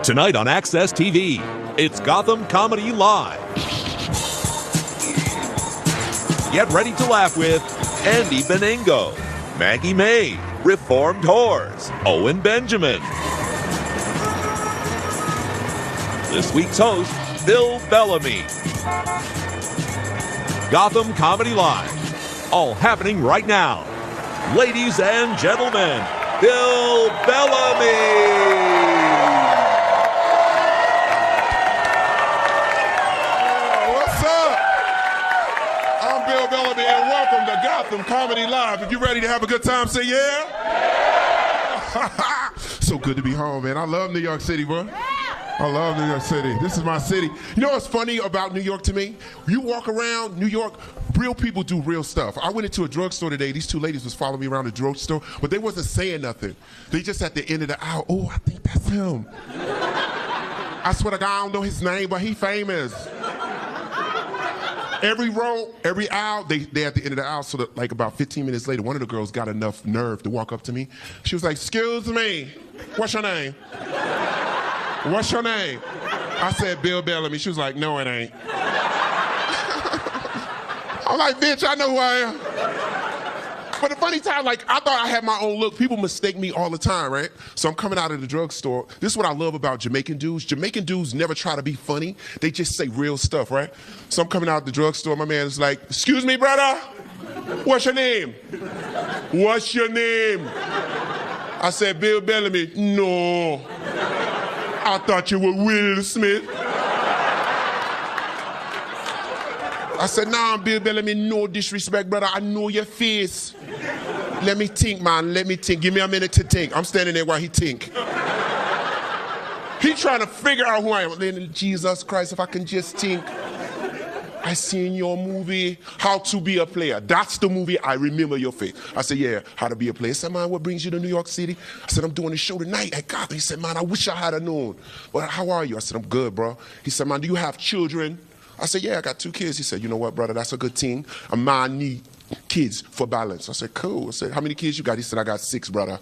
Tonight on Access TV, it's Gotham Comedy Live. Get ready to laugh with Andy Beningo, Maggie May, Reformed Whores, Owen Benjamin. This week's host, Bill Bellamy. Gotham Comedy Live, all happening right now. Ladies and gentlemen, Bill Bellamy. Bill Bellamy, and welcome to Gotham Comedy Live. If you're ready to have a good time, say yeah. So good to be home, man. I love New York City, bro. I love New York City. This is my city. You know what's funny about New York to me? You walk around New York, real people do real stuff. I went into a drugstore today. These two ladies was following me around the drugstore, but they wasn't saying nothing. They just at the end of the aisle, oh, I think that's him. I swear to God, I don't know his name, but he famous. Every row, every aisle, they at the end of the aisle, so that like about 15 minutes later, one of the girls got enough nerve to walk up to me. She was like, excuse me, what's your name? What's your name? I said, Bill Bellamy. She was like, no, it ain't. I'm like, bitch, I know who I am. But the funny time, like, I thought I had my own look. People mistake me all the time, right? So I'm coming out of the drugstore. This is what I love about Jamaican dudes. Jamaican dudes never try to be funny. They just say real stuff, right? So I'm coming out of the drugstore. My man is like, excuse me, brother. What's your name? What's your name? I said, Bill Bellamy. No. I thought you were Will Smith. I said, nah, I'm Bill Bellamy, no disrespect, brother. I know your face. Let me think, man, let me think. Give me a minute to think. I'm standing there while he think. He trying to figure out who I am. Then, Jesus Christ, if I can just think. I seen your movie, How to Be a Player. That's the movie, I remember your face. I said, yeah, How to Be a Player. He said, man, what brings you to New York City? I said, I'm doing a show tonight at Gotham. He said, man, I wish I had known. But how are you? I said, I'm good, bro. He said, man, do you have children? I said, yeah, I got 2 kids. He said, you know what, brother, that's a good thing. A man need kids for balance. I said, cool. I said, how many kids you got? He said, I got 6, brother.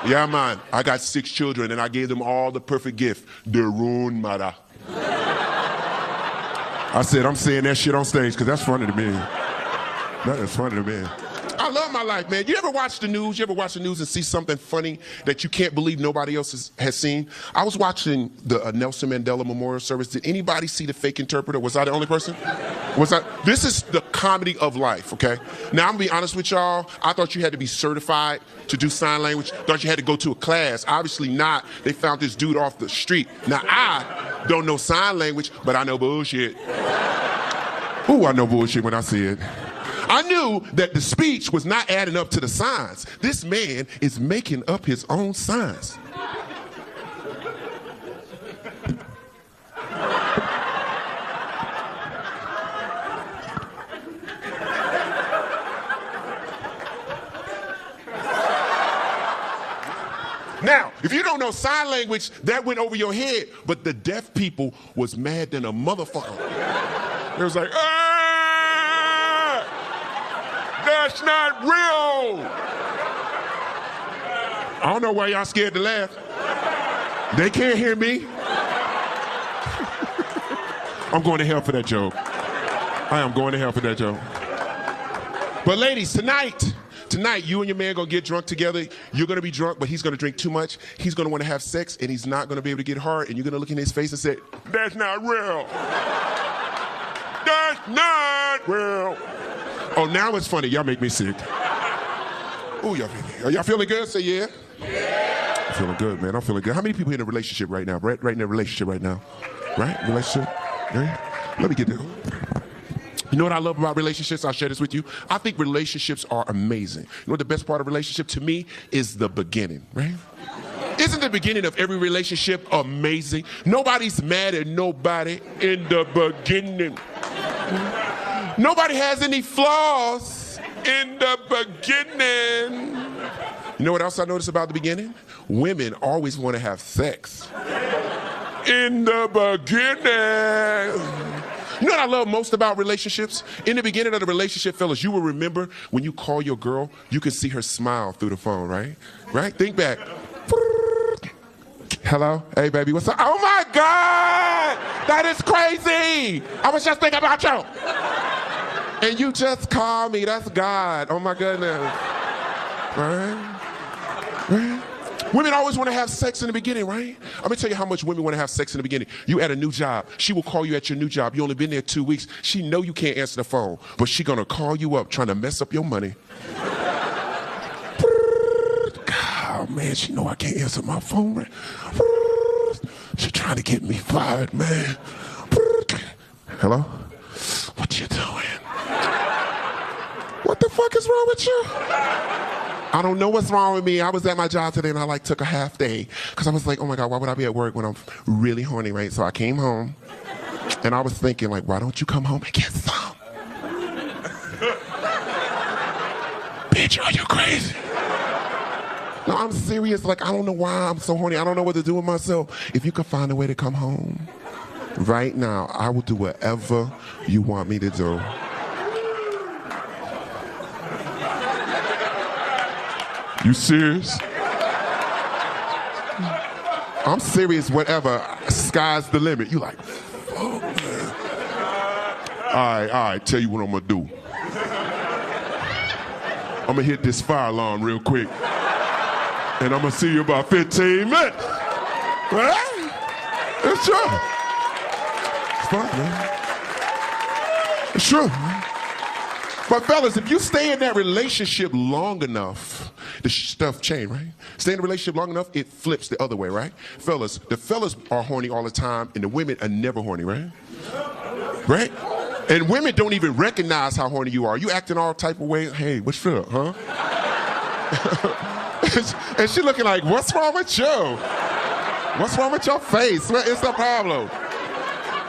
Yeah, man, I got 6 children, and I gave them all the perfect gift, their own mother. I said, I'm saying that shit on stage because that's funny to me. That is funny to me. I love my life, man. You ever watch the news? You ever watch the news and see something funny that you can't believe nobody else has seen? I was watching the Nelson Mandela Memorial Service. Did anybody see the fake interpreter? Was I the only person? This is the comedy of life, okay? Now, I'm gonna be honest with y'all. I thought you had to be certified to do sign language. Thought you had to go to a class. Obviously not. They found this dude off the street. Now, I don't know sign language, but I know bullshit. Ooh, I know bullshit when I see it. I knew that the speech was not adding up to the signs. This man is making up his own signs. Now, if you don't know sign language, that went over your head, but the deaf people was mad than a motherfucker. It was like, that's not real. I don't know why y'all scared to laugh. They can't hear me. I'm going to hell for that joke. I am going to hell for that joke. But ladies, tonight, you and your man gonna get drunk together. You're gonna be drunk, but he's gonna drink too much. He's gonna wanna have sex, and he's not gonna be able to get hard, and you're gonna look in his face and say, that's not real. That's not real. Oh, now it's funny. Y'all make me sick. Ooh, are y'all feeling good? Say yeah. Yeah. I'm feeling good, man. I'm feeling good. How many people in a relationship right now? Right in a relationship right now? Right? Relationship? Yeah. Let me get there. You know what I love about relationships? I'll share this with you. I think relationships are amazing. You know what the best part of a relationship to me is the beginning, right? Isn't the beginning of every relationship amazing? Nobody's mad at nobody in the beginning. Nobody has any flaws in the beginning. You know what else I noticed about the beginning? Women always want to have sex. In the beginning. You know what I love most about relationships? In the beginning of the relationship, fellas, you will remember when you call your girl, you can see her smile through the phone, right? Right? Think back. Hello? Hey, baby, what's up? Oh, my God! That is crazy! I was just thinking about you. And you just called me. That's God. Oh, my goodness. Right? Right? Women always want to have sex in the beginning, right? I'm going to tell you how much women want to have sex in the beginning. You at a new job. She will call you at your new job. You only been there 2 weeks. She know you can't answer the phone, but she going to call you up trying to mess up your money. Oh, man, she know I can't answer my phone, man. She trying to get me fired, man. Hello? What you doing? What the fuck is wrong with you? I don't know what's wrong with me. I was at my job today and I took a half day because I was like, oh my God, why would I be at work when I'm really horny, right? So I came home and I was thinking like, why don't you come home and get some? Bitch, are you crazy? No, I'm serious. Like, I don't know why I'm so horny. I don't know what to do with myself. If you could find a way to come home right now, I will do whatever you want me to do. You serious? I'm serious, whatever. Sky's the limit. You like, fuck, man. All right, tell you what I'm gonna do. I'm gonna hit this fire alarm real quick. And I'm gonna see you about 15 minutes. Right? It's true. It's fun, man. It's true, man. But fellas, if you stay in that relationship long enough, the stuff change, right? Stay in a relationship long enough, it flips the other way, right? Fellas, the fellas are horny all the time, and the women are never horny, right? Right? And women don't even recognize how horny you are. You acting all type of way. Hey, what's up, huh? And she looking like, what's wrong with you? What's wrong with your face? What is the problem?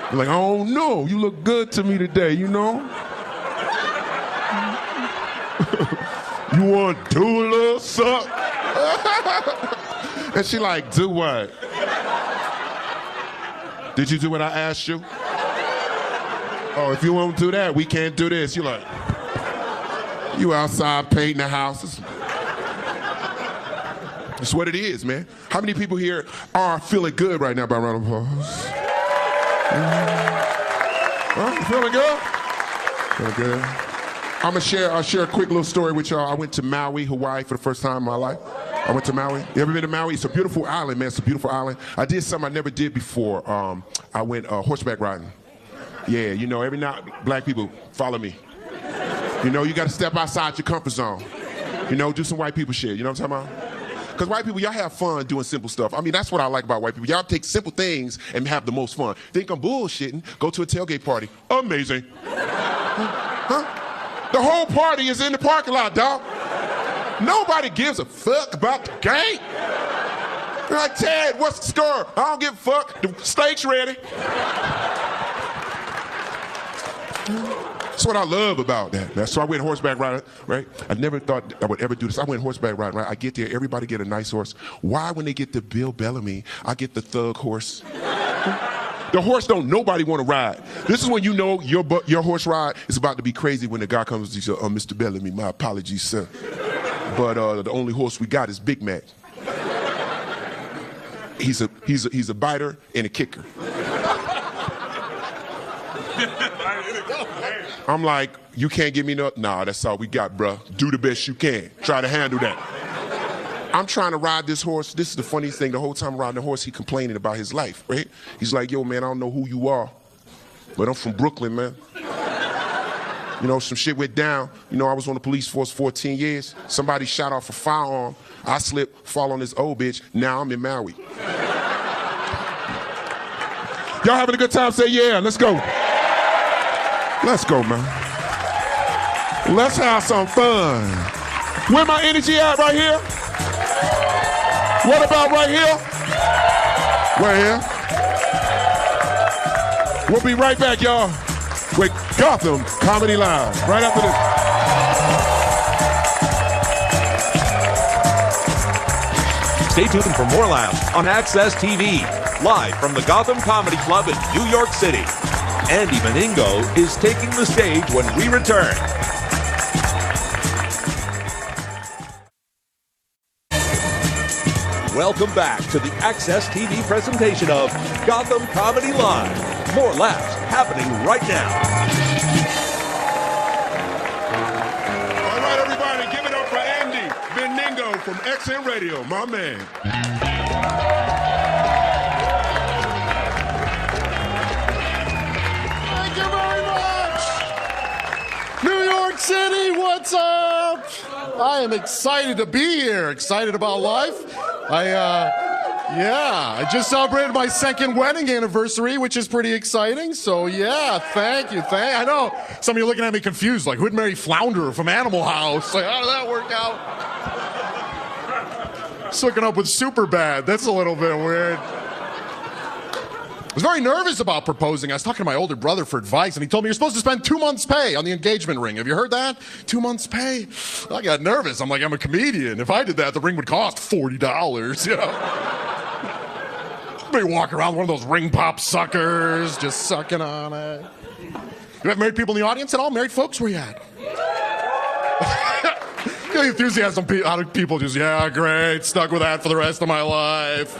You're like, I don't know. You look good to me today, you know? You want to do a little something? And she like, do what? Did you do what I asked you? Oh, if you won't do that, we can't do this. You like, you outside painting the house. That's what it is, man. How many people here are feeling good right now by round of applause? You feeling good? Feeling good. I'm gonna share a quick little story with y'all. I went to Maui, Hawaii for the first time in my life. I went to Maui. You ever been to Maui? It's a beautiful island, man. It's a beautiful island. I did something I never did before. I went horseback riding. Yeah, you know, every night, black people, follow me. You know, you gotta step outside your comfort zone. You know, do some white people shit. You know what I'm talking about? Because white people, y'all have fun doing simple stuff. I mean, that's what I like about white people. Y'all take simple things and have the most fun. Think I'm bullshitting, go to a tailgate party. Amazing. Huh? The whole party is in the parking lot, dog. Nobody gives a fuck about the game. They're like, Ted, what's the score? I don't give a fuck. The steak's ready. That's what I love about that. So I went horseback riding, right? I never thought I would ever do this. I went horseback riding, right? I get there, everybody get a nice horse. Why, when they get the Bill Bellamy, I get the thug horse? The horse don't nobody want to ride. This is when you know your horse ride is about to be crazy when the guy comes and says, Mr. Bellamy, my apologies, sir. But the only horse we got is Big Mac. He's a biter and a kicker. I'm like, you can't give me no, nah, that's all we got, bruh. Do the best you can. Try to handle that. I'm trying to ride this horse. This is the funniest thing. The whole time riding the horse, he complaining about his life, right? He's like, yo, man, I don't know who you are, but I'm from Brooklyn, man. You know, some shit went down. You know, I was on the police force 14 years. Somebody shot off a firearm. I slip, fall on this old bitch. Now I'm in Maui. Y'all having a good time? Say yeah, let's go. Let's go, man. Let's have some fun. Where my energy at right here? What about right here? Right here. We'll be right back, y'all, with Gotham Comedy Live. Right after this. Stay tuned for more laughs on Access TV, live from the Gotham Comedy Club in New York City. Andy Beningo is taking the stage when we return. Welcome back to the Access TV presentation of Gotham Comedy Live. More laughs happening right now. All right, everybody, give it up for Andy Beningo from XM Radio, my man. Thank you very much. New York City, what's up? I am excited to be here. Excited about life. I just celebrated my second wedding anniversary, which is pretty exciting. So yeah, thank you. I know some of you are looking at me confused, like who'd marry Flounder from Animal House? Like, how did that work out? Just hooking up with Superbad. That's a little bit weird. I was very nervous about proposing. I was talking to my older brother for advice, and he told me you're supposed to spend 2 months' pay on the engagement ring. Have you heard that? 2 months' pay? I got nervous. I'm like, I'm a comedian. If I did that, the ring would cost $40, you know? Maybe walk around one of those ring pop suckers, just sucking on it. You have married people in the audience at all? Married folks? Where you at? The enthusiasm out of people just, yeah, great, stuck with that for the rest of my life.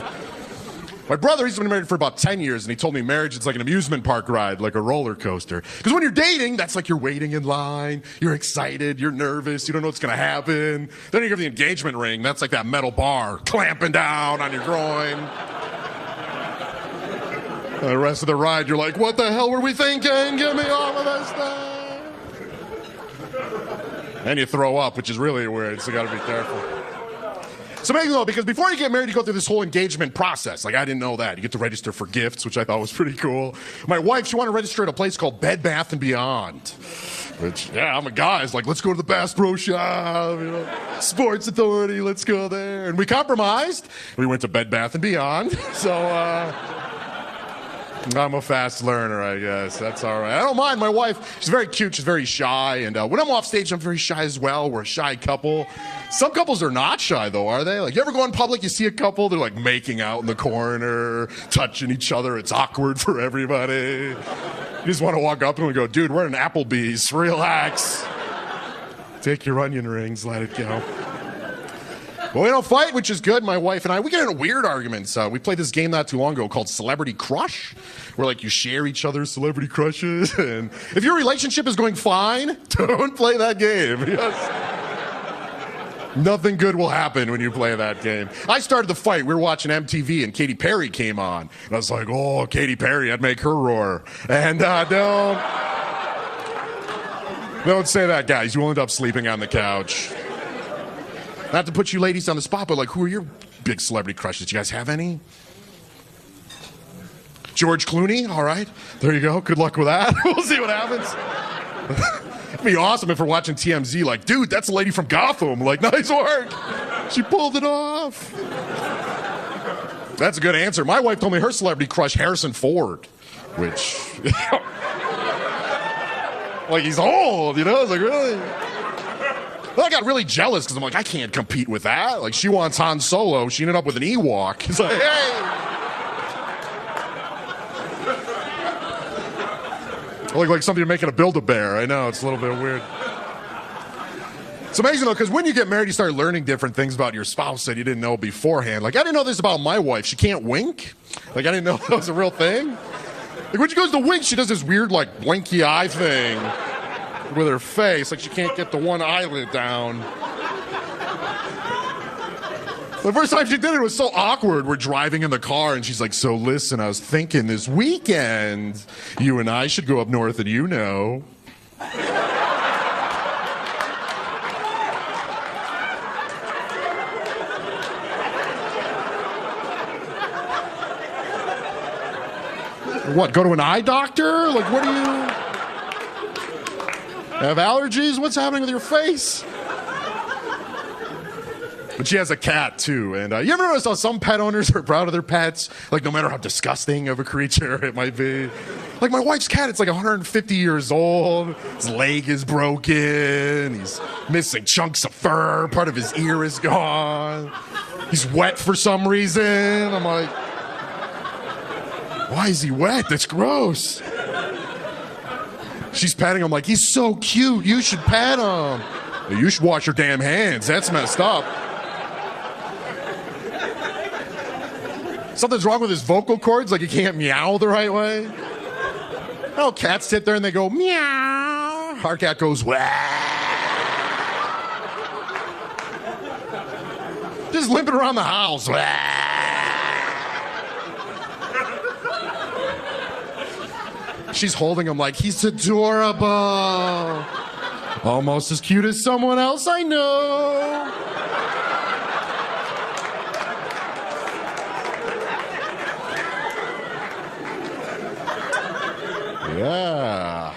My brother, he's been married for about 10 years, and he told me marriage is like an amusement park ride, like a roller coaster. Because when you're dating, that's like you're waiting in line, you're excited, you're nervous, you don't know what's going to happen. Then you get the engagement ring, that's like that metal bar clamping down on your groin. The rest of the ride, you're like, what the hell were we thinking? Get me off of this thing. And you throw up, which is really weird, so you got to be careful. So maybe though, because before you get married, you go through this whole engagement process. Like, I didn't know that. You get to register for gifts, which I thought was pretty cool. My wife, she wanted to register at a place called Bed Bath & Beyond. Which, yeah, I'm a guy. It's like, let's go to the Bass Pro Shop, you know, Sports Authority, let's go there. And we compromised. We went to Bed Bath & Beyond. So, I'm a fast learner, I guess. That's all right. I don't mind. My wife, she's very cute. She's very shy. And when I'm off stage, I'm very shy as well. We're a shy couple. Some couples are not shy, though, are they? Like, you ever go in public, you see a couple, they're like making out in the corner, touching each other. It's awkward for everybody. You just want to walk up to them and go, dude, we're in Applebee's. Relax. Take your onion rings. Let it go. Well, we don't fight, which is good. My wife and I, we get into weird arguments. We played this game not too long ago called Celebrity Crush, where like you share each other's celebrity crushes. And if your relationship is going fine, don't play that game. Yes. Nothing good will happen when you play that game. I started the fight. We were watching MTV and Katy Perry came on. And I was like, oh, Katy Perry, I'd make her roar. And don't say that, guys. You will end up sleeping on the couch. Not to put you ladies on the spot, but like, who are your big celebrity crushes? Do you guys have any? George Clooney? All right. There you go. Good luck with that. We'll see what happens. It'd be awesome if we're watching TMZ, like, dude, that's a lady from Gotham. Like, nice work. She pulled it off. That's a good answer. My wife told me her celebrity crush, Harrison Ford, which, like, he's old, you know? I was like, really? Well, I got really jealous because I'm like, I can't compete with that. Like, she wants Han Solo. She ended up with an Ewok. It's like, hey. I look like something you're making a Build-A-Bear. I know, it's a little bit weird. It's amazing, though, because when you get married, you start learning different things about your spouse that you didn't know beforehand. Like, I didn't know this about my wife. She can't wink. Like, I didn't know that was a real thing. Like, when she goes to wink, she does this weird, like, blinky eye thing with her face, like she can't get the one eyelid down. The first time she did it was so awkward. We're driving in the car and she's like, so listen, I was thinking this weekend you and I should go up north and you know. What, go to an eye doctor? Like, what do you... Have allergies? What's happening with your face? But she has a cat, too. And you ever notice how some pet owners are proud of their pets? Like, no matter how disgusting of a creature it might be. Like, my wife's cat, it's like 150 years old. His leg is broken. He's missing chunks of fur. Part of his ear is gone. He's wet for some reason. I'm like, why is he wet? That's gross. She's patting him like, he's so cute. You should pat him. You should wash your damn hands. That's messed up. Something's wrong with his vocal cords, like he can't meow the right way. Oh, cats sit there and they go meow. Our cat goes wah. Just limping around the house. Wah. She's holding him like he's adorable. Almost as cute as someone else I know. Yeah.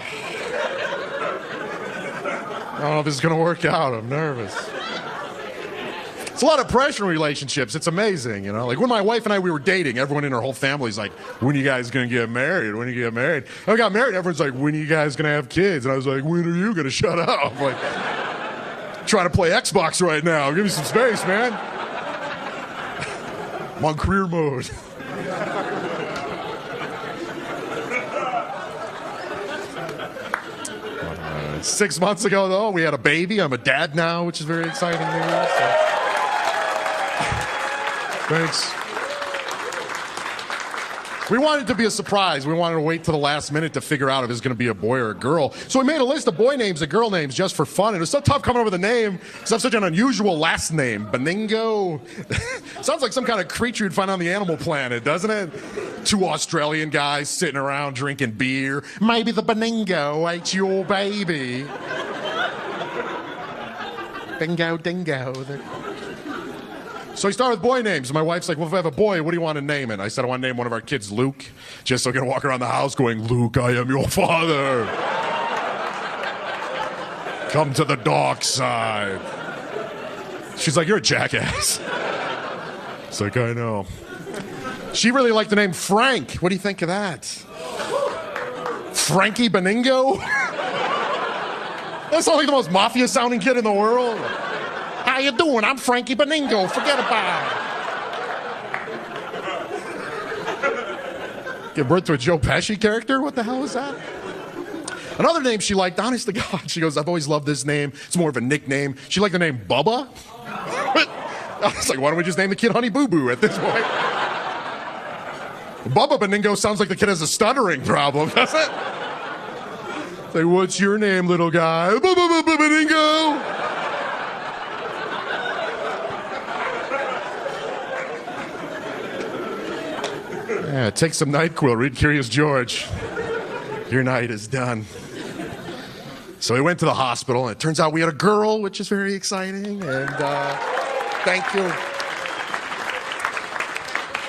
I don't know if this is going to work out. I'm nervous. It's a lot of pressure in relationships. It's amazing, you know? Like when my wife and we were dating, everyone in our whole family's like, when are you guys going to get married? When are you get married? I got married, everyone's like, when are you guys going to have kids? And I was like, when are you going to shut up? Like, trying to play Xbox right now. Give me some space, man. I'm on career mode. 6 months ago, though, we had a baby. I'm a dad now, which is very exciting news. So. Thanks. We wanted it to be a surprise. We wanted to wait till the last minute to figure out if it was going to be a boy or a girl. So we made a list of boy names and girl names just for fun. And it was so tough coming up with a name because I have such an unusual last name. Beningo. Sounds like some kind of creature you'd find on the Animal Planet, doesn't it? Two Australian guys sitting around drinking beer. Maybe the Beningo ate your baby. Bingo, dingo. So we started with boy names. My wife's like, well, if I have a boy, what do you want to name it? I said, I want to name one of our kids Luke, just so I can walk around the house going, Luke, I am your father. Come to the dark side. She's like, you're a jackass. It's like, I know. She really liked the name Frank. What do you think of that? Frankie Beningo? That sounds like the most mafia-sounding kid in the world. How you doing? I'm Frankie Beningo. Forget about it. Give birth to a Joe Pesci character? What the hell is that? Another name she liked, honest to God, she goes, I've always loved this name. It's more of a nickname. She liked the name Bubba. I was like, why don't we just name the kid Honey Boo Boo at this point? Bubba Beningo sounds like the kid has a stuttering problem, doesn't it? Say, what's your name, little guy? Bubba Beningo. Yeah, take some NyQuil, read Curious George. Your night is done. So we went to the hospital, and it turns out we had a girl, which is very exciting, and thank you.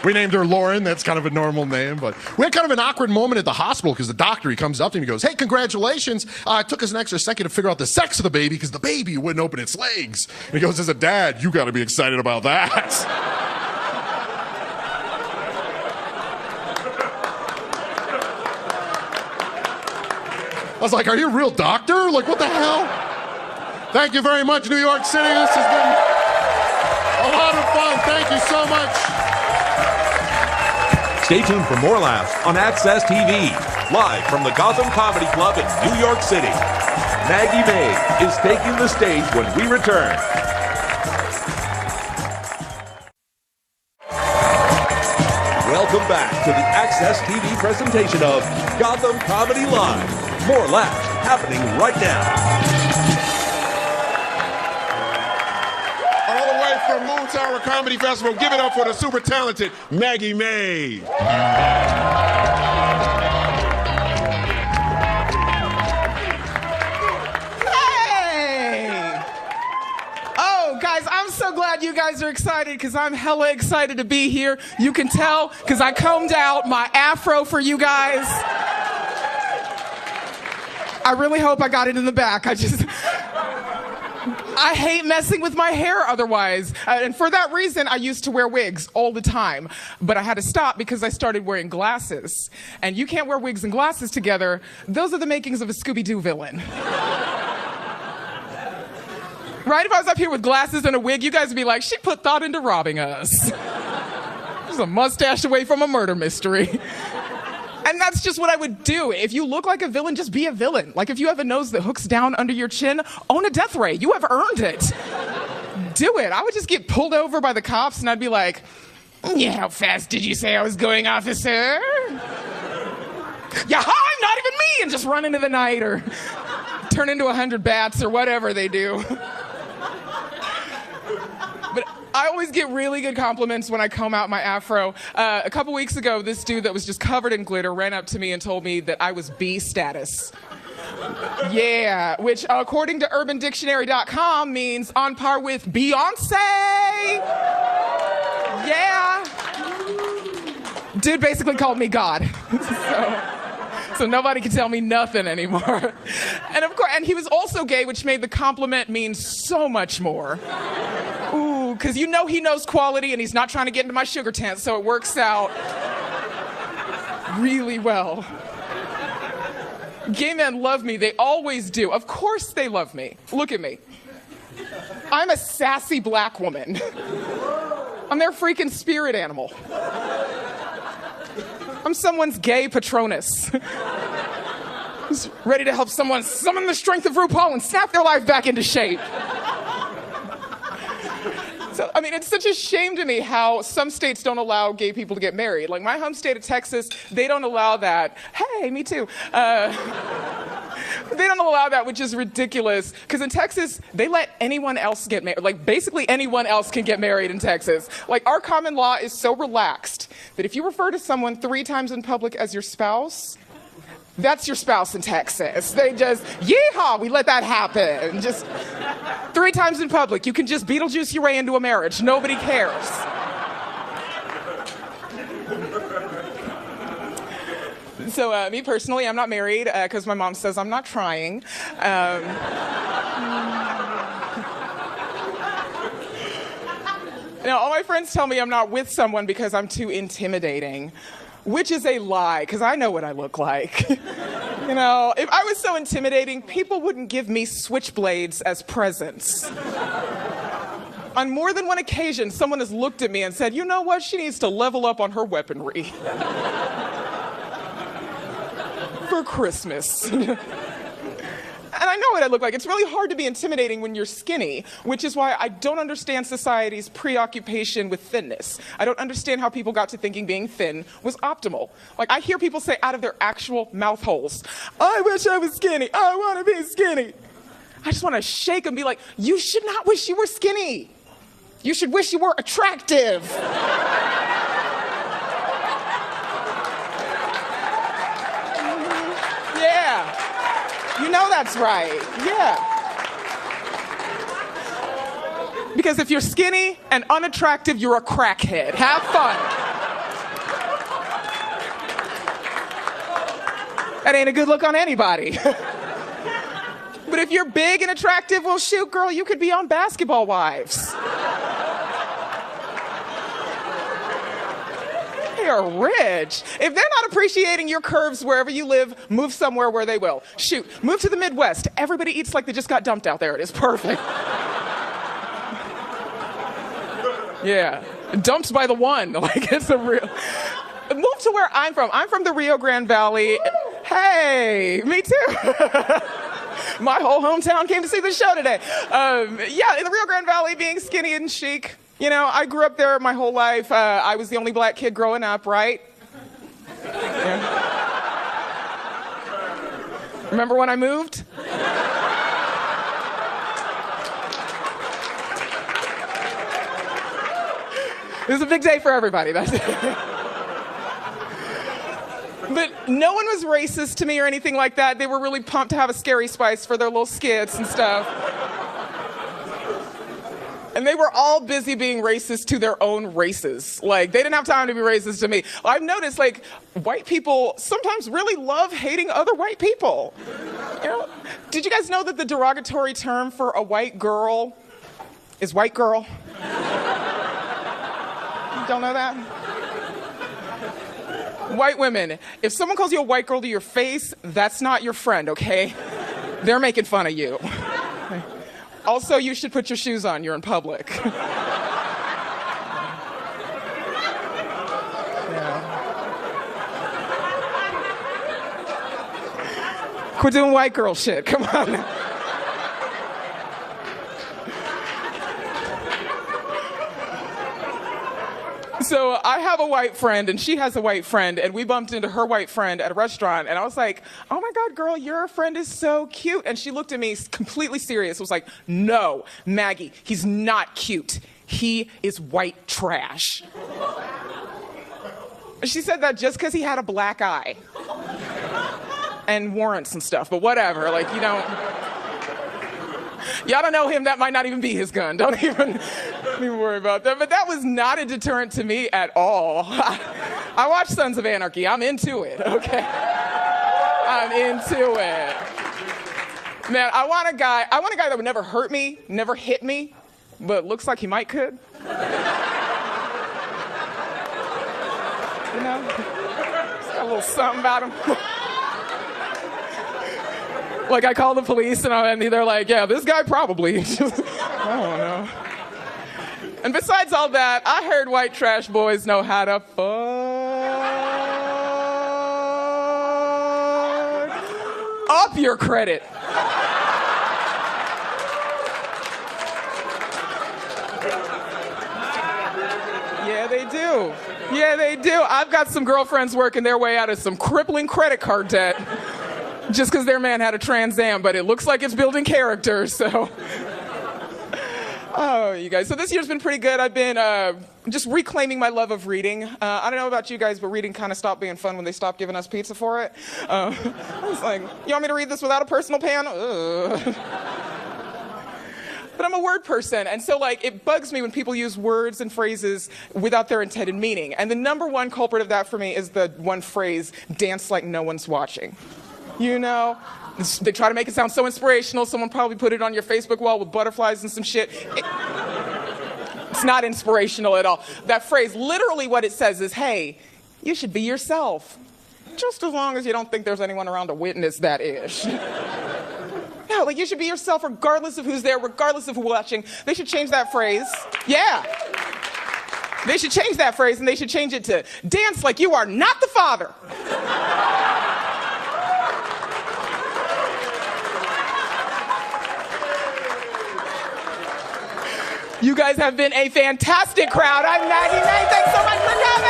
We named her Lauren. That's kind of a normal name, but we had kind of an awkward moment at the hospital because the doctor, he comes up to me and goes, hey, congratulations. It took us an extra second to figure out the sex of the baby because the baby wouldn't open its legs. And he goes, as a dad, you got to be excited about that. I was like, are you a real doctor? Like, what the hell? Thank you very much, New York City. This has been a lot of fun. Thank you so much. Stay tuned for more laughs on Access TV, live from the Gotham Comedy Club in New York City. Maggie May is taking the stage when we return. Welcome back to the Access TV presentation of Gotham Comedy Live. More laughs happening right now. All the way from Moon Tower Comedy Festival, give it up for the super talented Maggie May. Hey! Oh, guys, I'm so glad you guys are excited because I'm hella excited to be here. You can tell because I combed out my afro for you guys. I really hope I got it in the back. I hate messing with my hair otherwise. And for that reason, I used to wear wigs all the time. But I had to stop because I started wearing glasses. And you can't wear wigs and glasses together. Those are the makings of a Scooby-Doo villain. Right? If I was up here with glasses and a wig, you guys would be like, she put thought into robbing us. There's a mustache away from a murder mystery. And that's just what I would do. If you look like a villain, just be a villain. Like if you have a nose that hooks down under your chin, own a death ray. You have earned it. Do it. I would just get pulled over by the cops and I'd be like, Yeah, how fast did you say I was going, officer? Yeah, I'm not even me, and just run into the night or turn into 100 bats or whatever they do. But I always get really good compliments when I comb out my afro. A couple weeks ago, this dude that was just covered in glitter ran up to me and told me that I was B status. Yeah, which according to UrbanDictionary.com means on par with Beyonce. Yeah. Dude basically called me God. So nobody can tell me nothing anymore. And of course, and he was also gay, which made the compliment mean so much more. Ooh, because you know he knows quality and he's not trying to get into my sugar tent, so it works out really well. Gay men love me. They always do. Of course they love me. Look at me. I'm a sassy black woman. I'm their freaking spirit animal. I'm someone's gay Patronus. Who's ready to help someone summon the strength of RuPaul and snap their life back into shape. So, I mean, it's such a shame to me how some states don't allow gay people to get married. Like my home state of Texas, they don't allow that. Hey, me too. They don't allow that, which is ridiculous. Because in Texas, they let anyone else get married. Like basically anyone else can get married in Texas. Like our common law is so relaxed that if you refer to someone 3 times in public as your spouse, that's your spouse in Texas. They just, yeehaw, we let that happen. Just 3 times in public. You can just Beetlejuice your way into a marriage. Nobody cares. So me personally, I'm not married because my mom says I'm not trying. Now, all my friends tell me I'm not with someone because I'm too intimidating. Which is a lie, because I know what I look like. You know, if I was so intimidating, people wouldn't give me switchblades as presents. On more than one occasion, someone has looked at me and said, you know what, she needs to level up on her weaponry. For Christmas. And I know what I look like. It's really hard to be intimidating when you're skinny, which is why I don't understand society's preoccupation with thinness. I don't understand how people got to thinking being thin was optimal. Like, I hear people say out of their actual mouth holes, I wish I was skinny. I want to be skinny. I just want to shake and be like, you should not wish you were skinny. You should wish you were attractive. Yeah. You know that's right. Yeah. Because if you're skinny and unattractive, you're a crackhead. Have fun. That ain't a good look on anybody. But if you're big and attractive, well, shoot, girl, you could be on Basketball Wives. They're rich. If they're not appreciating your curves wherever you live, move somewhere where they will. Shoot, move to the Midwest. Everybody eats like they just got dumped out there. It is perfect. Yeah. Dumped by the one. Like, it's a real... Move to where I'm from. I'm from the Rio Grande Valley. Hey, me too. My whole hometown came to see the show today. Yeah, in the Rio Grande Valley, being skinny and chic. You know, I grew up there my whole life. I was the only black kid growing up, right? Yeah. Remember when I moved? It was a big day for everybody. That's it. But no one was racist to me or anything like that. They were really pumped to have a Scary Spice for their little skits and stuff. And they were all busy being racist to their own races. Like, they didn't have time to be racist to me. I've noticed, like, white people sometimes really love hating other white people. You know? Did you guys know that the derogatory term for a white girl is white girl? You don't know that? White women, if someone calls you a white girl to your face, that's not your friend, okay? They're making fun of you. Also, you should put your shoes on. You're in public. Yeah. Quit doing white girl shit. Come on. So I have a white friend, and she has a white friend, and we bumped into her white friend at a restaurant, and I was like, oh my God, girl, your friend is so cute. And she looked at me completely serious. Was like, no, Maggie, he's not cute. He is white trash. She said that just because he had a black eye and warrants and stuff, but whatever, like, you don't... Y'all don't know him, that might not even be his gun. Don't even worry about that. But that was not a deterrent to me at all. I watch Sons of Anarchy. I'm into it, okay? I'm into it. Man, I want a guy that would never hurt me, never hit me, but looks like he might could. You know? He's got a little something about him. Like, I call the police, and they're like, yeah, this guy probably. I don't know. And besides all that, I heard white trash boys know how to fuck up your credit. Yeah, they do. Yeah, they do. I've got some girlfriends working their way out of some crippling credit card debt. Just because their man had a Trans Am, but it looks like it's building character, so. Oh, you guys. So this year's been pretty good. I've been just reclaiming my love of reading. I don't know about you guys, but reading kind of stopped being fun when they stopped giving us pizza for it. I was like, you want me to read this without a personal pan? But I'm a word person, and so like it bugs me when people use words and phrases without their intended meaning. And the number one culprit of that for me is the one phrase, dance like no one's watching. You know, they try to make it sound so inspirational. Someone probably put it on your Facebook wall with butterflies and some shit. It's not inspirational at all. That phrase, literally what it says is, hey, you should be yourself. Just as long as you don't think there's anyone around to witness that ish. Yeah, like you should be yourself regardless of who's there, regardless of who's watching. They should change that phrase. Yeah. They should change that phrase, and they should change it to dance like you are not the father. You guys have been a fantastic crowd. I'm Maggie May. Thanks so much for coming.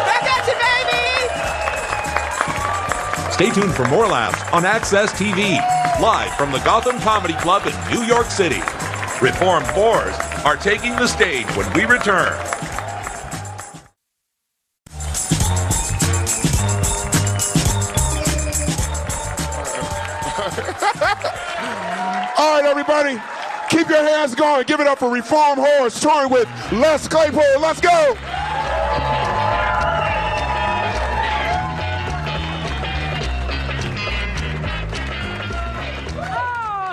Back at you, baby. Stay tuned for more laughs on Access TV, live from the Gotham Comedy Club in New York City. Reformed whores are taking the stage when we return. All right, everybody. Keep your hands going. Give it up for Reform Whores, touring with Les Claypool. Let's go. Oh,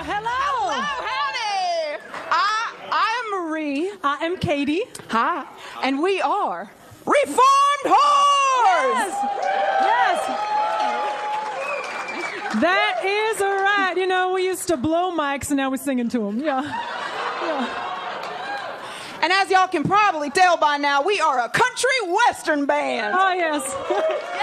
hello. Hello, howdy. I am Marie. I am Katie. Hi. And we are Reformed Whores. Yes. That is right. You know, we used to blow mics and now we're singing to them. Yeah. And as y'all can probably tell by now, we are a country western band. Oh, yes.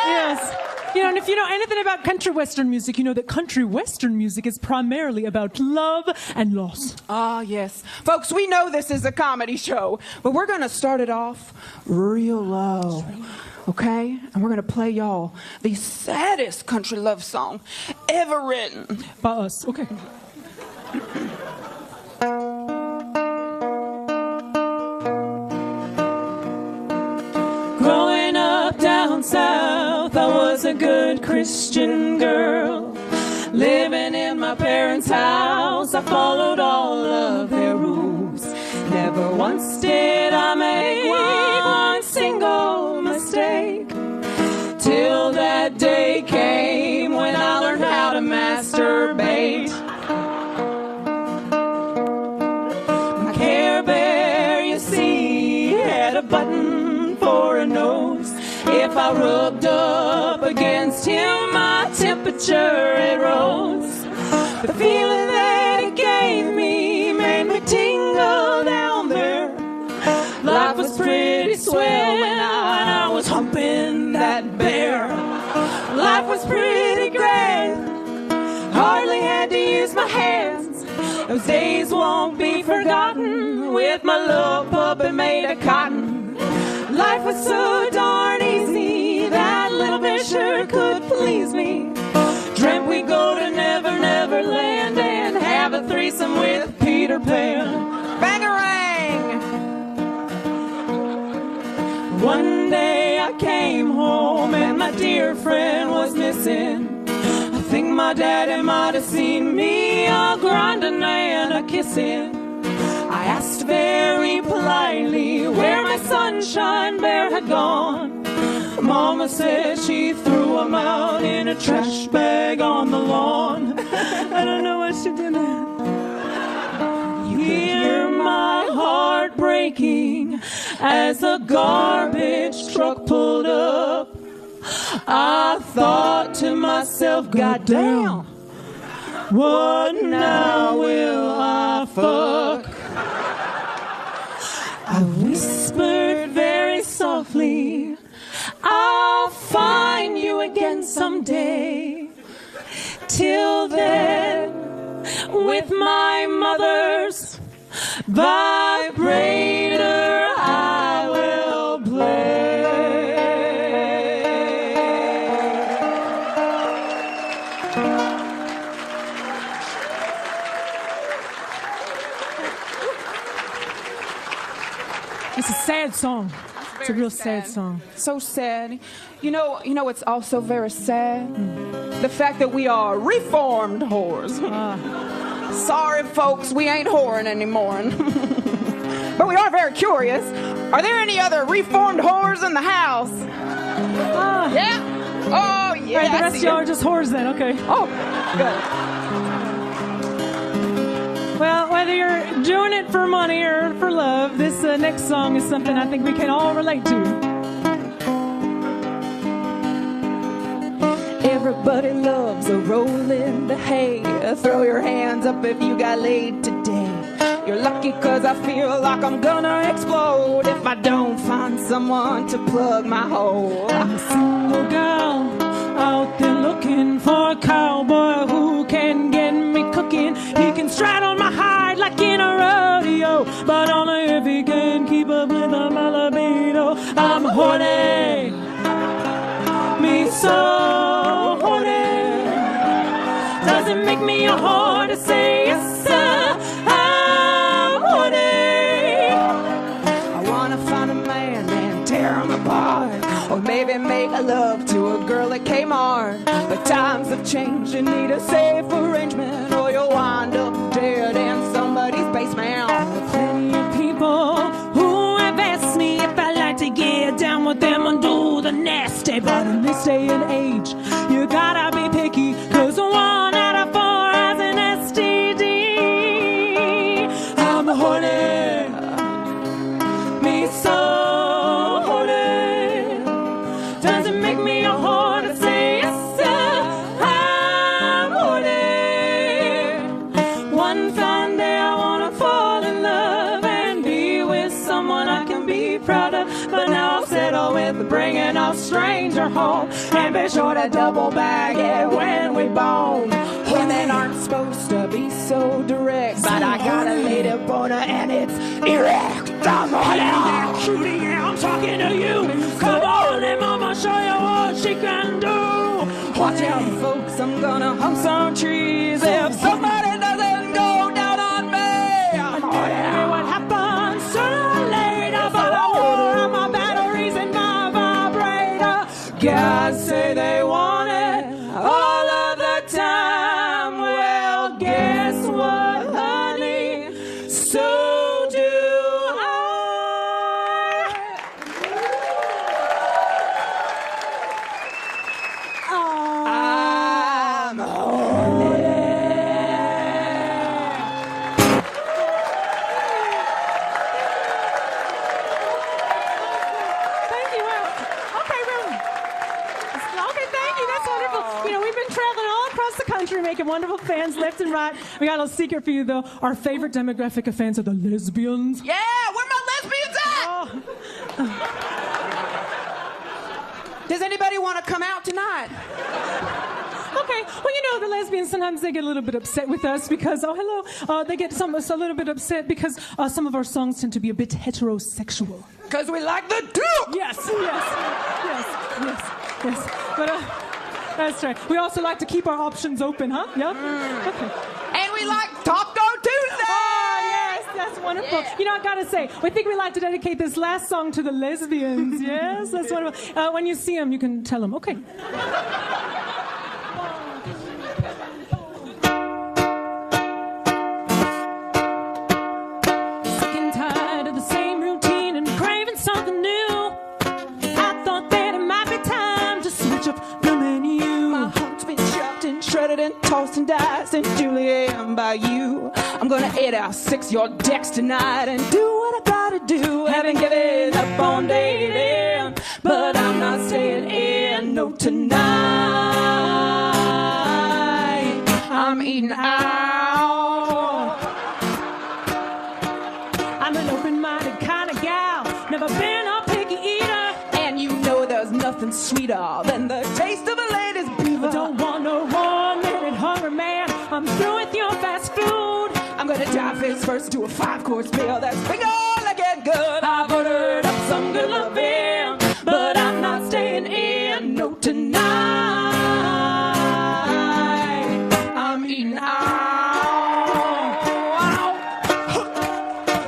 Yes. You know, and if you know anything about country western music, you know that country western music is primarily about love and loss. Ah, yes. Folks, we know this is a comedy show, but we're going to start it off real low. Okay? And we're going to play y'all the saddest country love song ever written. By us. Okay. Growing up down south, I was a good Christian girl. Living in my parents' house, I followed all of their rules. Never once did I make one single mistake. Till that day came when I learned how to masturbate. My Care Bear, you see, had a button for a nose. If I rubbed up against him, my temperature it rose. The feeling that it gave me made me tingle down there. Life was pretty swell when I was humping that bear. Life was pretty great. Hardly had to use my hands. Those days won't be forgotten with my little puppet made of cotton. Life was so darn easy, that little bit sure could please me. Dreamt we'd go to Never Never Land and have a threesome with Peter Pan. Bangarang! One day I came home and my dear friend was missing. I think my daddy might have seen me a grinding and a kissing. I asked very politely where my sunshine bear had gone. Mama said she threw him out in a trash bag on the lawn. I don't know what she did there. You hear my heart breaking as the garbage truck pulled up. I thought to myself, goddamn, what now will I fuck? I whispered very softly, I'll find you again someday. Till then, with my mother's vibrator, I will play. It's a sad song. It's a real sad song. So sad. You know, it's also very sad. The fact that we are reformed whores. Sorry, folks, we ain't whoring anymore. But we are very curious. Are there any other reformed whores in the house? Yeah? Oh, yeah. All right, the rest of y'all are just whores then, okay. Oh, good. Well, whether you're doing it for money or for love, this next song is something I think we can all relate to. Everybody loves a roll in the hay. Throw your hands up if you got laid today. You're lucky cause I feel like I'm gonna explode if I don't find someone to plug my hole. I'm a single girl out there looking for a cowboy who can get me cooking. He can straddle my hide like in a rodeo, but only if he can keep up with my libido. I'm horny, me so horny. Doesn't make me a whore to say yes, sir. I'm horny. I wanna find a man and tear him apart, or maybe make love to a girl at Kmart. But times have changed, you need a safe arrangement, or you'll wind up dead in somebody's basement. Plenty of people who have asked me if I like to get down with them and do the nasty, but in this day and age, you gotta be picky, cause 1 out of 4 has an STD. I'm horny, me so horny. Doesn't make me a whore to say yes, sir. I'm horny. One fine day I wanna fall in love and be with someone I can be proud of, but now I'll settle with bringing a stranger home and be sure to double bag it when we bone. Women aren't supposed to be so direct, but I got a lady boner and it's erect. I'm horny. Trudy, yeah, I'm talking to you. Come on, and mama, show you what she can do. Watch out, folks, I'm gonna hump some trees if somebody doesn't go down on me. I'm horny. What happens sooner or later, but I wore my batteries and my vibrator. Guys say they want it all of the time. Well, guess what, honey? So do I. I'm horny. Thank you. Okay, thank you. That's wonderful. You know, we've been traveling all across the country making wonderful fans left and right. We got a little secret for you, though. Our favorite demographic of fans are the lesbians. Yeah, where my lesbians at? Does anybody want to come out tonight? Okay. Well, you know, the lesbians, sometimes they get a little bit upset with us because, oh, hello, they get a little bit upset because some of our songs tend to be a bit heterosexual. Because we like the dick. Yes. But that's right. We also like to keep our options open, huh? Yeah? Okay. And we like Taco Tuesday. Oh, yes, that's wonderful. Yeah. You know, I gotta say, we think we'd like to dedicate this last song to the lesbians. Yes, that's wonderful. When you see them, you can tell them, okay. Sick and tired of the same routine and craving something new. I thought that it might be time to switch up the menu. My heart's been chopped and shredded and tossed and diced and Julienne by you. I'm gonna 8-6 your decks tonight and do what I gotta do. Haven't given up on dating, but I'm not staying in. No, tonight I'm eating out. I'm an open-minded kind of gal, never been a picky eater. And you know there's nothing sweeter than the taste of a lady's beaver. I don't want no 1-minute hunger, man. I'm through with your fast food. I'm gonna dive face first to a 5-course meal that's big all again good. I've ordered up some good loving, but I'm not staying in. No, tonight I'm eating out.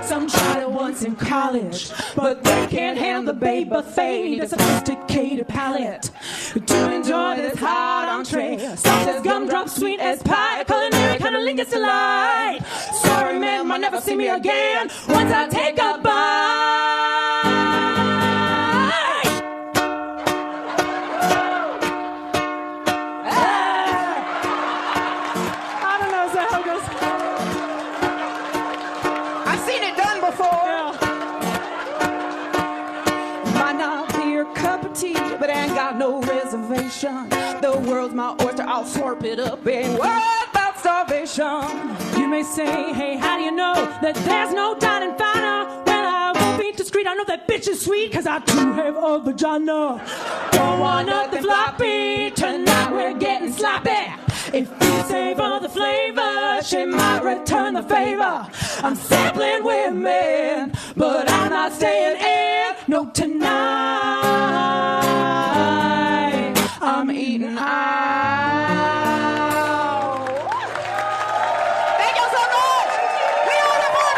Some tried it once in college, but they can't handle the babe buffet. Need a sophisticated palate to enjoy this hot entree. Soft as gumdrop, sweet as pie. Culinary kind of lingus delight. Sorry, ma'am, might never see me again once I take a bite. I don't know, is that how it goes? I've seen it done before. Might not be your cup of tea, but I ain't got no reservation. The world's my oyster, I'll slurp it up. Ain't worried about starvation. You may say, hey, how do you know that there's no dining finer? Well, I won't be discreet. I know that bitch is sweet, cause I too have a vagina. Don't want nothing floppy. Tonight we're getting sloppy. If you savor the flavor, she might return the favor. I'm sampling women, but I'm not staying in. No, tonight I'm eating out. Thank you so much. We are the more.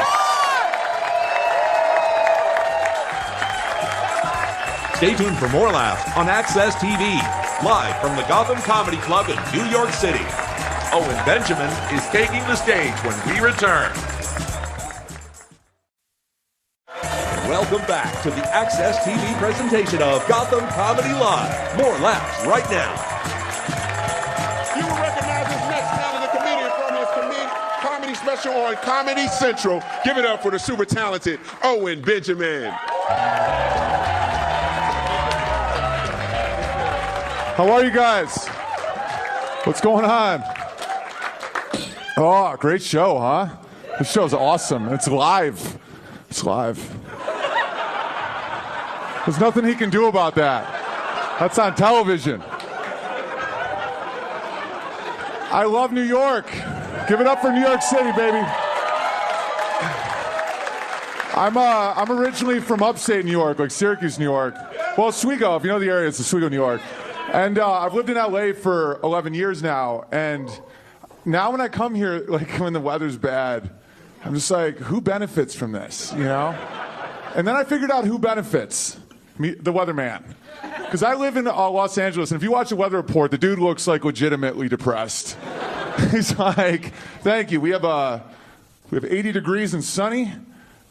Stay tuned for more laughs on Access TV, live from the Gotham Comedy Club in New York City. Owen Benjamin is taking the stage when we return. Welcome back to the Access TV presentation of Gotham Comedy Live. More laughs right now. You will recognize this next talented comedian from his comedy special on Comedy Central. Give it up for the super talented Owen Benjamin. How are you guys? What's going on? Oh, great show, huh? This show's awesome. It's live. It's live. There's nothing he can do about that. That's on television. I love New York. Give it up for New York City, baby. I'm originally from upstate New York, like Syracuse, New York. Well, Oswego, if you know the area, it's Oswego, New York. And I've lived in LA for 11 years now, and now when I come here, like when the weather's bad, I'm just like, who benefits from this, you know? And then I figured out who benefits. Me, the weatherman. Because I live in Los Angeles, and if you watch the weather report, the dude looks like legitimately depressed. He's like, thank you, we have 80 degrees and sunny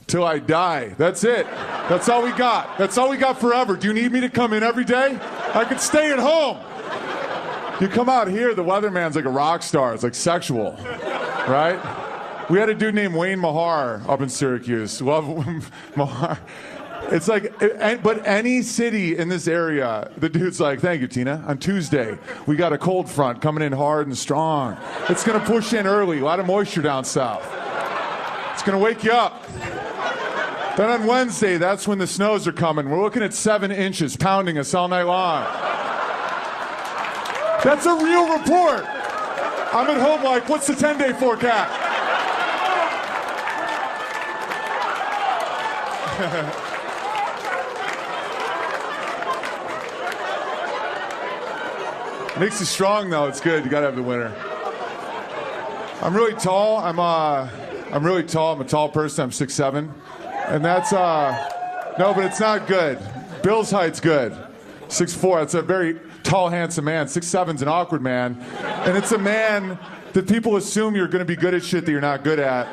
till I die. That's it. That's all we got. That's all we got forever. Do you need me to come in every day? I could stay at home. You come out here, the weatherman's like a rock star. It's like sexual, right? We had a dude named Wayne Mahar up in Syracuse. Love Mahar. It's like, but any city in this area, the dude's like, thank you, Tina. On Tuesday, we got a cold front coming in hard and strong. It's going to push in early. A lot of moisture down south. It's going to wake you up. Then on Wednesday, that's when the snows are coming. We're looking at 7 inches pounding us all night long. That's a real report. I'm at home like, what's the 10-day forecast? Makes you strong though. It's good. You gotta have the winner. I'm really tall. I'm really tall. I'm a tall person. I'm 6'7", and that's no, but it's not good. Bill's height's good. 6'4". That's a very tall, handsome man. 6'7's an awkward man, and it's a man that people assume you're going to be good at shit that you're not good at.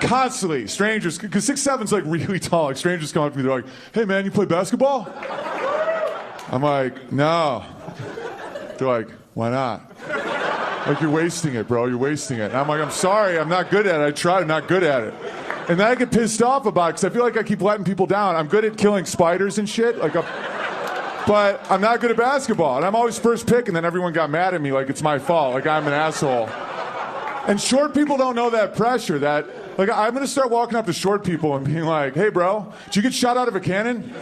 Constantly, strangers, because 6'7's like really tall. Like strangers come up to me, they're like, "Hey man, you play basketball?" I'm like, "No." They're like, "Why not?" Like, "You're wasting it, bro. You're wasting it." And I'm like, "I'm sorry. I'm not good at it. I tried. I'm not good at it." And then I get pissed off about it because I feel like I keep letting people down. I'm good at killing spiders and shit. But I'm not good at basketball. And I'm always first pick, and then everyone got mad at me like it's my fault. Like I'm an asshole. And short people don't know that pressure. That, like, I'm going to start walking up to short people and being like, "Hey, bro, did you get shot out of a cannon?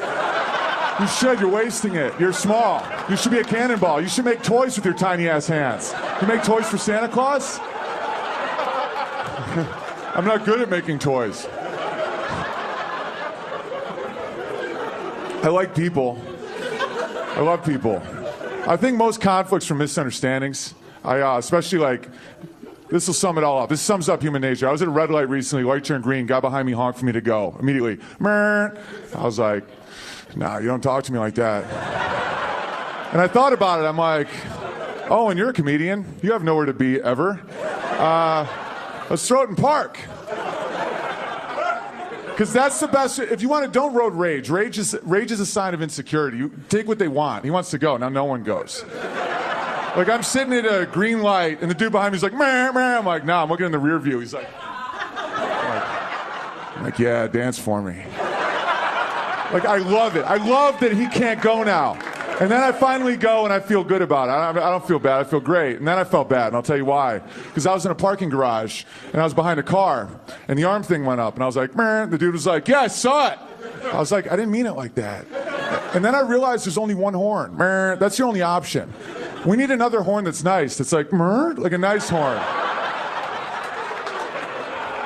You should. You're wasting it. You're small. You should be a cannonball. You should make toys with your tiny ass hands. You make toys for Santa Claus?" I'm not good at making toys. I like people. I love people. I think most conflicts from misunderstandings. Especially like, this will sum it all up. This sums up human nature. I was at a red light recently, light turned green, guy behind me honked for me to go. Immediately, "Meh." I was like, "No, you don't talk to me like that." And I thought about it. I'm like, "Oh, and you're a comedian. You have nowhere to be ever. Let's throw it in park." Because that's the best. If you want to, don't road rage. Rage is a sign of insecurity. You take what they want. He wants to go. Now no one goes. Like, I'm sitting at a green light, and the dude behind me is like, "Meh, meh." I'm like, "Nah, I'm looking in the rear view." He's like, I'm like, "Yeah, dance for me." Like, I love it. I love that he can't go now. And then I finally go, and I feel good about it. I don't feel bad. I feel great. And then I felt bad, and I'll tell you why. Because I was in a parking garage, and I was behind a car, and the arm thing went up, and I was like, "Meh." The dude was like, "Yeah, I saw it." I was like, "I didn't mean it like that." And then I realized there's only one horn. Meh. That's your only option. We need another horn that's nice. That's like, "Meh," like a nice horn.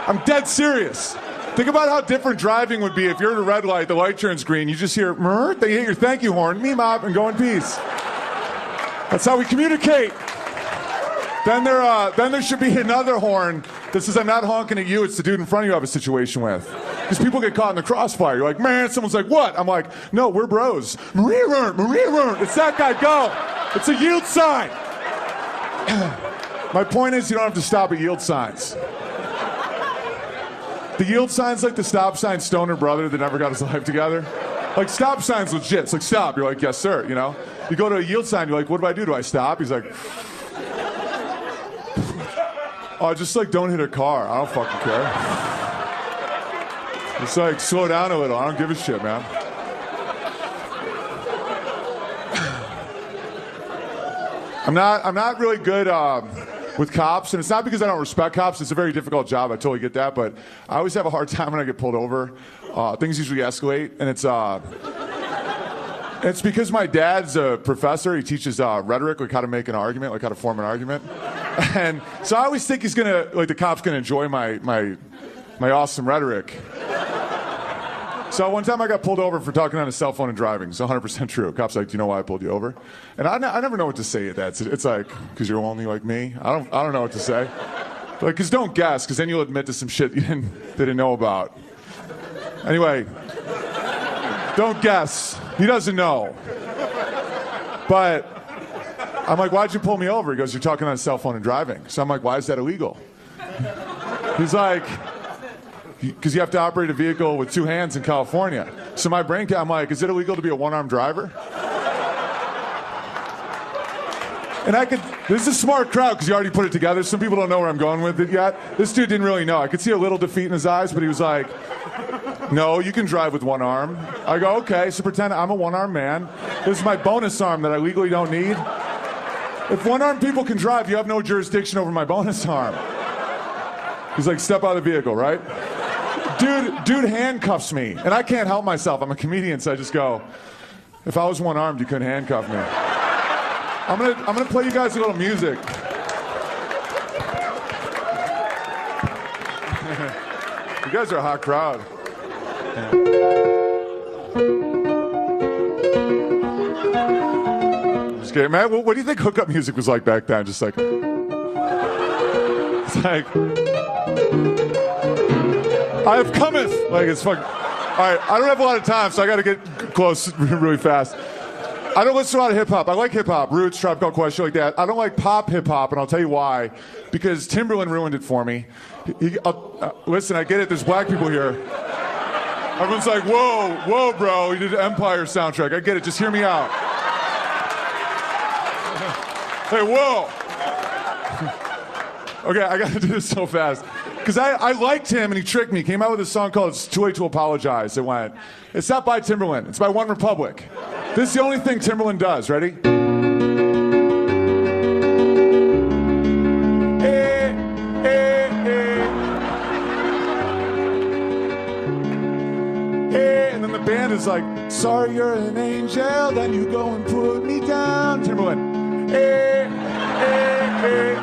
I'm dead serious. Think about how different driving would be if you're at a red light, the light turns green, you just hear, "Meh," they hit your thank you horn, "Meep," and go in peace. That's how we communicate. Then there should be another horn that says, "I'm not honking at you, it's the dude in front of you I have a situation with." Because people get caught in the crossfire. You're like, "Man," someone's like, "What?" I'm like, "No, we're bros. Marie, it's that guy, go." It's a yield sign. My point is, you don't have to stop at yield signs. The yield sign's like the stop sign stoner brother that never got his life together. Like, stop sign's legit. It's like, "Stop." You're like, "Yes, sir," you know? You go to a yield sign, you're like, "What do I do? Do I stop?" He's like, "Oh, just like don't hit a car. I don't fucking care." It's like, slow down a little. I don't give a shit, man. I'm not really good with cops, and it's not because I don't respect cops. It's a very difficult job. I totally get that, but I always have a hard time when I get pulled over. Things usually escalate, and it's because my dad's a professor. He teaches rhetoric, like how to make an argument, like how to form an argument. And so I always think the cop's gonna enjoy my awesome rhetoric. So one time I got pulled over for talking on a cell phone and driving. It's 100% true. Cop's like, "Do you know why I pulled you over?" And I never know what to say at that. It's like, "Because you're only like me." I don't know what to say. Like, because don't guess, because then you'll admit to some shit you didn't know about. Anyway, don't guess. He doesn't know. But I'm like, "Why'd you pull me over?" He goes, "You're talking on a cell phone and driving." So I'm like, "Why is that illegal?" He's like, "Because you have to operate a vehicle with two hands in California." So my brain, I'm like, "Is it illegal to be a one-armed driver?" And this is a smart crowd because you already put it together. Some people don't know where I'm going with it yet. This dude didn't really know. I could see a little defeat in his eyes, but he was like, "No, you can drive with one arm." I go, "Okay, so pretend I'm a one-armed man. This is my bonus arm that I legally don't need. If one-armed people can drive, you have no jurisdiction over my bonus arm." He's like, "Step out of the vehicle," right? Dude handcuffs me, and I can't help myself. I'm a comedian, so I just go, "If I was one-armed, you couldn't handcuff me." I'm gonna play you guys a little music. You guys are a hot crowd. Just kidding, man. What do you think hookup music was like back then? Just like, it's like, I have cometh. Like, it's fucking. All right, I don't have a lot of time, so I got to get close really fast. I don't listen to a lot of hip hop. I like hip hop, Roots, Tribe Called Quest, shit like that. I don't like pop hip hop, and I'll tell you why. Because Timberland ruined it for me. Listen, I get it. There's black people here. Everyone's like, whoa, bro. He did the Empire soundtrack. I get it. Just hear me out. Hey, whoa. Okay, I got to do this so fast. Because I liked him, and he tricked me. He came out with a song called It's Too Late to Apologize. It went. It's not by Timberland. It's by One Republic. This is the only thing Timberland does. Ready? And then the band is like, sorry you're an angel, then you go and put me down. Timberland.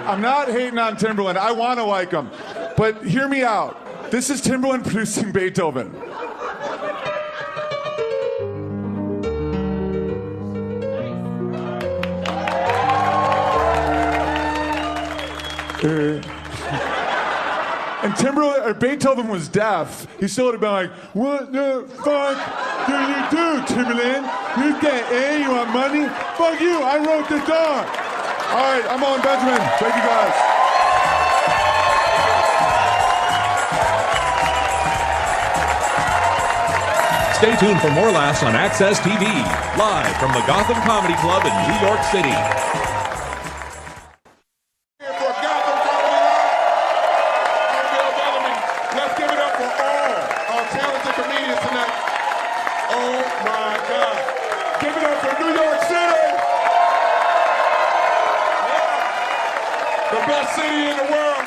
I'm not hating on Timberland. I want to like him. But hear me out. This is Timberland producing Beethoven. And Beethoven was deaf. He still would have been like, what the fuck do you do, Timberland? You get A, you want money? Fuck you, I wrote the song. All right, I'm Owen Benjamin. Thank you guys. Stay tuned for more laughs on Access TV, live from the Gotham Comedy Club in New York City. Here for Gotham Comedy Club, I'm Bellamy. Let's give it up for all our talented comedians tonight. Oh my God. Give it up for New York City. The best city in the world.